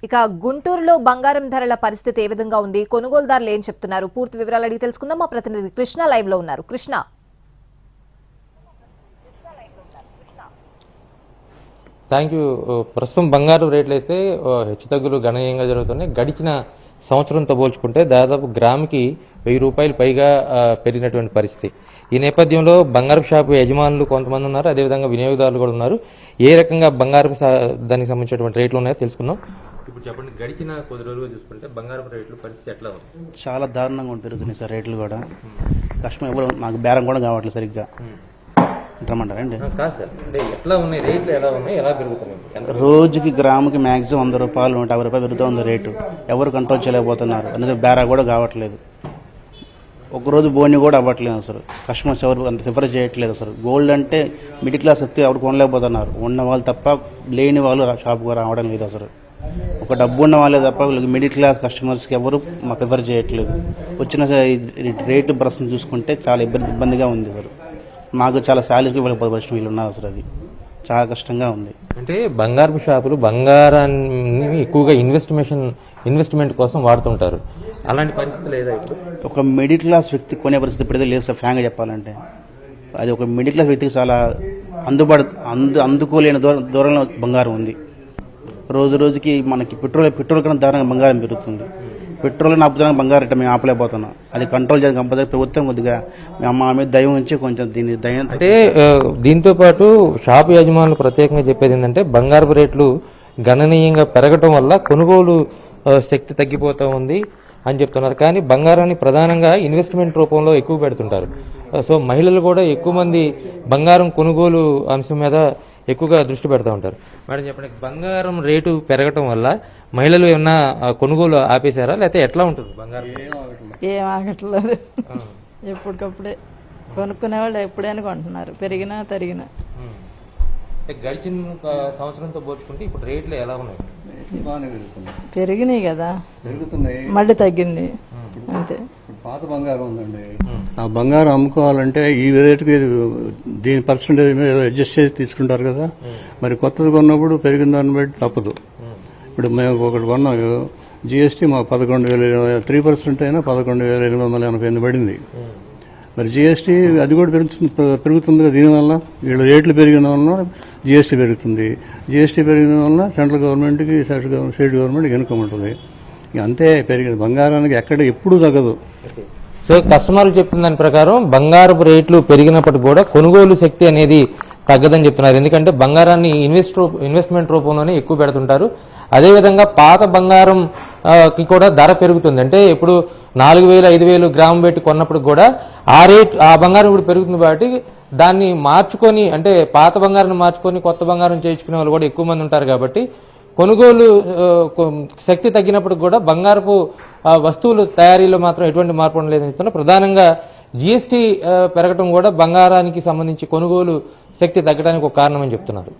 ఇక గుంటూరులో బంగారం ధరల పరిస్థితి ఏ విధంగా ఉంది, కొనుగోలుదారులు ఏం చెప్తున్నారు, పూర్తి వివరాలు అడిగి తెలుసుకుందాం. మా ప్రతినిధి కృష్ణ లైవ్ లో ఉన్నారు. Krishna, thank you. ప్రస్తుతం బంగారు రేట్లు అయితే హెచ్చుతగ్గులు గణనీయంగా జరుగుతున్నాయి. గడిచిన సంవత్సరంతో పోల్చుకుంటే దాదాపు గ్రాముకి 1000 రూపాయలు పైగా పెరిగినటువంటి పరిస్థితి. ఈ నేపథ్యంలో బంగారు షాపు యజమానులు కొంతమంది ఉన్నారు, అదేవిధంగా వినియోగదారులు కూడా ఉన్నారు. ఏ రకంగా బంగారు దానికి సంబంధించినటువంటి రేట్లు ఉన్నాయో తెలుసుకుందాం. ఇప్పుడు చెప్పండి, గడిచిన కొద్ది రోజులుగా చూసుకుంటే బంగారు రేట్లు పరిస్థితి ఎట్లా ఉంది? చాలా దారుణంగా పెరుగుతున్నాయి సార్ రేట్లు కూడా. కష్టం ఎవరు నాకు బేరం కూడా కావట్లేదు సరిగ్గా. అంటారండి కాదు సార్, అంటే ఎట్లా ఉన్నాయి రేట్లు, ఎలా ఉన్నాయి, ఎలా పెరుగుతున్నాయి? రోజుకి గ్రాముకి మ్యాక్సిమం 100 రూపాయలు 150 రూపాయలు పెరుగుతుంది రేటు. ఎవరు కంట్రోల్ చేయలేకపోతున్నారు. అందుకే బేరా కూడా కావట్లేదు. ఒకరోజు బోని కూడా అవ్వట్లేదు అసలు. కస్టమర్స్ ఎవరు అంత ప్రిఫర్ చేయట్లేదు అసలు. గోల్డ్ అంటే మిడిల్ క్లాస్ వ్యక్తి ఎవరు కొనలేకపోతున్నారు. ఉన్న వాళ్ళు తప్ప లేని వాళ్ళు షాప్కి రావడం లేదు అసలు. ఒక డబ్బు ఉన్న వాళ్ళే తప్ప వీళ్ళకి మిడిల్ క్లాస్ కస్టమర్స్కి ఎవరు ప్రిఫర్ చేయట్లేదు. వచ్చిన రేటు ప్రశ్న చూసుకుంటే చాలా ఇబ్బందిగా ఉంది అసలు. మాకు చాలా శాలరీకి వెళ్ళిపోతే వీళ్ళు ఉన్నారు అసలు. అది చాలా కష్టంగా ఉంది. అంటే బంగారు షాపులు బంగారాన్ని ఎక్కువగా ఇన్వెస్ట్మెంట్ కోసం వాడుతుంటారు. అలాంటి పరిస్థితి లేదా ఇప్పుడు? ఒక మిడిల్ క్లాస్ వ్యక్తి కొనే పరిస్థితి ఇప్పుడైతే లేదు సార్. ఫ్రాంక్గా చెప్పాలంటే అది ఒక మిడిల్ క్లాస్ వ్యక్తికి చాలా అందుకోలేని దూరంలో బంగారం ఉంది. రోజు రోజుకి మనకి పెట్రోల్ కన్నా దారుణంగా బంగారం పెరుగుతుంది. పెట్రోల్ ఆపుతున్నా బంగారం రేట్ మేము ఆపలేకపోతున్నాం. అది కంట్రోల్ చేయాలి కంపల్సరీ. ప్రభుత్వం కొద్దిగా మా మీద దయ ఉంచి కొంచెం దీన్ని దయ. అంటే దీంతో పాటు షాపు యజమానులు ప్రత్యేకంగా చెప్పేది ఏంటంటే బంగారపు రేట్లు గణనీయంగా పెరగటం వల్ల కొనుగోలు శక్తి తగ్గిపోతూ ఉంది అని చెప్తున్నారు. కానీ బంగారాన్ని ప్రధానంగా ఇన్వెస్ట్మెంట్ రూపంలో ఎక్కువ పెడుతుంటారు. సో మహిళలు కూడా ఎక్కువ మంది బంగారం కొనుగోలు అంశం మీద ఎక్కువగా దృష్టి పెడతా ఉంటారు. మేడం చెప్పండి, బంగారం రేటు పెరగటం వల్ల మహిళలు ఏమన్నా కొనుగోలు ఆపేశారా, లేకపోతే ఎట్లా ఉంటుంది బంగారం? ఏం ఆగట్లేదు. ఎప్పటికప్పుడే కొనుక్కునే వాళ్ళు ఎప్పుడైనా కొంటున్నారు, పెరిగినా తరిగినా. గడిచిన సంవత్సరంతో పోల్చుకుంటే ఇప్పుడు రేట్లు ఎలా ఉన్నాయి? పెరిగినాయి కదా, పెరుగుతున్నాయి, మళ్ళీ తగ్గింది అంతే. పాత బంగారం ఉందండి, ఆ బంగారం అమ్ముకోవాలంటే ఈ రేటుకి దీని పర్సంటేజ్ మీద అడ్జస్ట్ చేసి తీసుకుంటారు కదా. మరి కొత్తది కొన్నప్పుడు పెరిగిన దాన్ని బట్టి తప్పదు. ఇప్పుడు మేము ఒకటి కొన్నాం, జిఎస్టీ మా 11,000 3% అయినా 11,888 పడింది. మరి జిఎస్టీ అది కూడా పెరుగుతుంది కదా. దీనివల్ల వీళ్ళు రేట్లు పెరిగిన వలన జిఎస్టీ పెరుగుతుంది. జిఎస్టీ పెరిగిన వలన సెంట్రల్ గవర్నమెంట్కి స్టేట్ గవర్నమెంట్కి ఇన్కమ్ ఉంటుంది. అంతే పెరిగింది. బంగారానికి ఎక్కడ ఎప్పుడూ తగ్గదు. సో కస్టమర్లు చెప్తున్న దాని ప్రకారం బంగారపు రేట్లు పెరిగినప్పటికీ కూడా కొనుగోలు శక్తి అనేది తగ్గదని చెప్తున్నారు. ఎందుకంటే బంగారాన్ని ఇన్వెస్ట్మెంట్ రూపంలోనే ఎక్కువ పెడుతుంటారు. అదేవిధంగా పాత బంగారం కి కూడా ధర పెరుగుతుంది. అంటే ఇప్పుడు 4,000 5,000 గ్రాము పెట్టి కొన్నప్పుడు కూడా ఆ బంగారం ఇప్పుడు పెరుగుతుంది. కాబట్టి దాన్ని మార్చుకొని, అంటే పాత బంగారాన్ని మార్చుకొని కొత్త బంగారం చేయించుకునే వాళ్ళు కూడా ఎక్కువ మంది ఉంటారు. కాబట్టి కొనుగోలు శక్తి తగ్గినప్పుడు కూడా బంగారపు వస్తువులు తయారీలో మాత్రం ఎటువంటి మార్పు ఉండలేదని చెప్తున్నారు. ప్రధానంగా జిఎస్టీ పెరగడం కూడా బంగారానికి సంబంధించి కొనుగోలు శక్తి తగ్గడానికి ఒక కారణమని చెప్తున్నారు.